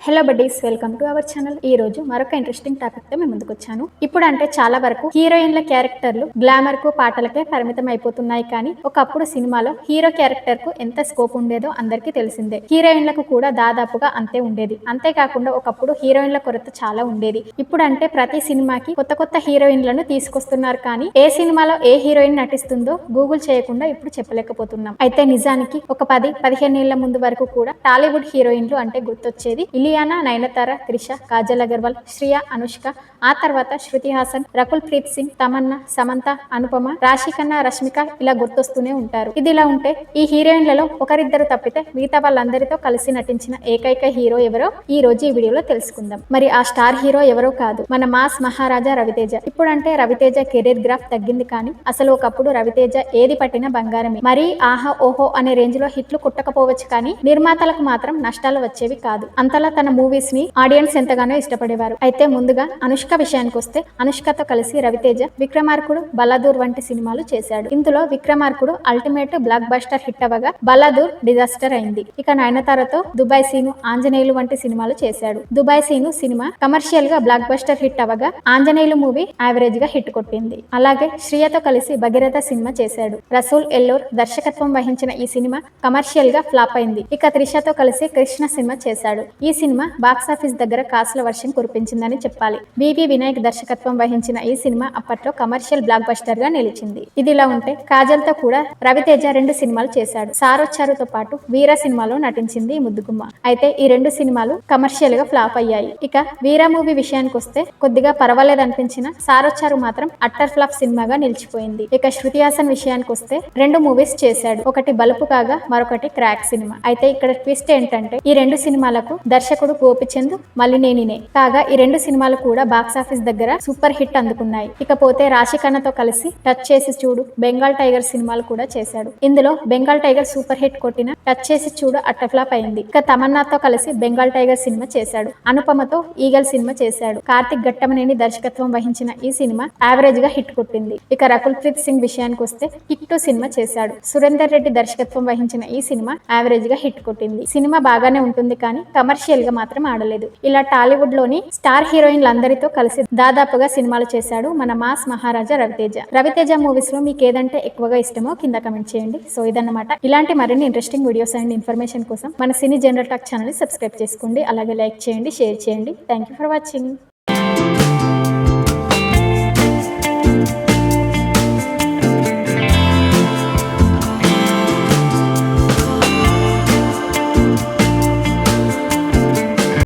Hello buddies, welcome to our channel. ఈ రోజు మరొక ఇంట్రెస్టింగ్ టాపిక్ తో మేము ముందుకు వచ్చాను. ఇప్పుడు అంటే చాలా వరకు హీరోయిన్ల క్యారెక్టర్లు గ్లామర్ కు పాటలకే పరిమితం అయిపోతున్నాయి. కానీ ఒకప్పుడు సినిమాలో హీరో క్యారెక్టర్ కు ఎంత స్కోప్ ఉండేదో అందరికీ తెలిసిందే. హీరోయిన్లకు కూడా దాదాపుగా అంతే ఉండేది. అంతేకాకుండా ఒకప్పుడు హీరోయిన్ల కొరత చాలా ఉండేది. ఇప్పుడు అంటే ప్రతి సినిమాకి కొత్త కొత్త హీరోయిన్లను తీసుకొస్తున్నారు. కానీ ఏ సినిమాలో ఏ హీరోయిన్ నటిస్తుందో గూగుల్ చేయకుండా ఇప్పుడు చెప్పలేకపోతున్నాం. అయితే నిజానికి ఒక 10-15 ఏళ్ల ముందు వరకు కూడా టాలీవుడ్ హీరోయిన్లు అంటే గుర్తొచ్చేది ఇలియానా, నయనతార, త్రిష, కాజల్ అగర్వాల్, శ్రియా, అనుష్క. ఆ తర్వాత శృతి హాసన్, రకుల్ ప్రీత్ సింగ్, తమన్నా, సమంత, అనుపమ, రాశిఖన్నా, రష్మిక ఇలా గుర్తొస్తూనే ఉంటారు. ఇదిలా ఉంటే ఈ హీరోయిన్లలో ఒకరిద్దరు తప్పితే మిగతా వాళ్ళందరితో కలిసి నటించిన ఏకైక హీరో ఎవరో ఈ రోజు ఈ వీడియోలో తెలుసుకుందాం. మరి ఆ స్టార్ హీరో ఎవరో కాదు, మన మాస్ మహారాజా రవితేజ. ఇప్పుడంటే రవితేజ కెరీర్ గ్రాఫ్ తగ్గింది. కానీ అసలు ఒకప్పుడు రవితేజ ఏది పట్టిన బంగారమే. మరీ ఆహా ఓహో అనే రేంజ్ లో హిట్లు కుట్టకపోవచ్చు, కానీ నిర్మాతలకు మాత్రం నష్టాలు వచ్చేవి కాదు. అంతలా తన మూవీస్ ని ఆడియన్స్ ఎంతగానో ఇష్టపడేవారు. అయితే ముందుగా అనుష్క విషయానికి వస్తే, అనుష్కతో కలిసి రవితేజ విక్రమార్కుడు, బలాదూర్ వంటి సినిమాలు చేశాడు. ఇందులో Vikramarkudu ultimate blockbuster hit అవ్వగా బలాదూర్ డిజాస్టర్ అయింది. ఇక నయనతారతో దుబాయ్ సీను, ఆంజనేయులు వంటి సినిమాలు చేశాడు. దుబాయ్ సీను సినిమా కమర్షియల్ గా బ్లాక్ బస్టర్ హిట్ అవ్వగా ఆంజనేయులు మూవీ యావరేజ్ గా హిట్ కొట్టింది. అలాగే శ్రియతో కలిసి భగీరథ సినిమా చేశాడు. రసూల్ ఎల్లోర్ దర్శకత్వం వహించిన ఈ సినిమా కమర్షియల్ గా ఫ్లాప్ అయింది. ఇక త్రిషతో కలిసి కృష్ణ సినిమా చేశాడు. ఈ సినిమా బాక్సాఫీస్ దగ్గర కాసుల వర్షం కురిపించిందని చెప్పాలి. వివి వినాయక్ దర్శకత్వం వహించిన ఈ సినిమా అప్పట్లో కమర్షియల్ బ్లాక్ బస్టర్ గా నిలిచింది. ఇదిలా ఉంటే కాజల్ తో కూడా రవితేజ 2 సినిమాలు చేశాడు. సారోచ్చారుతో పాటు వీర సినిమాలో నటించింది ఈ ముద్దుగుమ్మ. అయితే ఈ 2 సినిమాలు కమర్షియల్ గా ఫ్లాప్ అయ్యాయి. ఇక వీర మూవీ విషయానికి వస్తే కొద్దిగా పర్వాలేదనిపించిన సారోచ్చారు మాత్రం అట్టర్ ఫ్లాప్ సినిమాగా నిలిచిపోయింది. ఇక శృతి హాసన్ విషయానికి వస్తే 2 మూవీస్ చేశాడు. ఒకటి బలుపు కాగా మరొకటి క్రాక్ సినిమా. అయితే ఇక్కడ ట్విస్ట్ ఏంటంటే ఈ 2 సినిమాలకు దర్శకుడు గోపిచంద్ మలినేనినే కాగా ఈ 2 సినిమాలు కూడా బాక్సాఫీస్ దగ్గర సూపర్ హిట్ అందుకున్నాయి. ఇకపోతే రాశిఖన్నాతో కలిసి టచ్ చేసి చూడు, బెంగాల్ టైగర్ సినిమాలు కూడా చేశాడు. ఇందులో బెంగాల్ టైగర్ సూపర్ హిట్ కొట్టిన టచ్ చేసి చూడు అట్టర్ ఫ్లాప్ అయింది. ఇక తమన్నాతో కలిసి బెంగాల్ టైగర్ సినిమా చేశాడు. అనుపమతో ఈగల్ సినిమా చేశాడు. కార్తిక్ ఘట్టమనేని దర్శకత్వం వహించిన ఈ సినిమా యావరేజ్ గా హిట్ కొట్టింది. ఇక రకుల్ ప్రీత్ సింగ్ విషయానికి వస్తే హిట్ 2 సినిమా చేశాడు. సురేందర్ రెడ్డి దర్శకత్వం వహించిన ఈ సినిమా యావరేజ్ గా హిట్ కొట్టింది. సినిమా బాగానే ఉంటుంది, కానీ కమర్షియల్ గా మాత్రం ఆడలేదు. ఇలా టాలీవుడ్ లోని స్టార్ హీరోయిన్లందరితో కలిసి దాదాపుగా సినిమాలు చేశాడు మన మాస్ మహారాజా రవితేజ. రవితేజ మూవీస్ లో మీకు ఏదంటే ఎక్కువగా ఇష్టమో కింద కమెంట్ చేయండి. సో ఇదన్నమాట. ఇలాంటి మరిన్ని ఇంట్రెస్టింగ్ వీడియోస్ అండ్ ఇన్ఫర్మేషన్ కోసం మన సినీ జనరల్ టాక్ ఛానల్ ని సబ్స్క్రైబ్ చేసుకోండి. అలాగే లైక్ చేయండి, షేర్ చేయండి. Thank you for watching.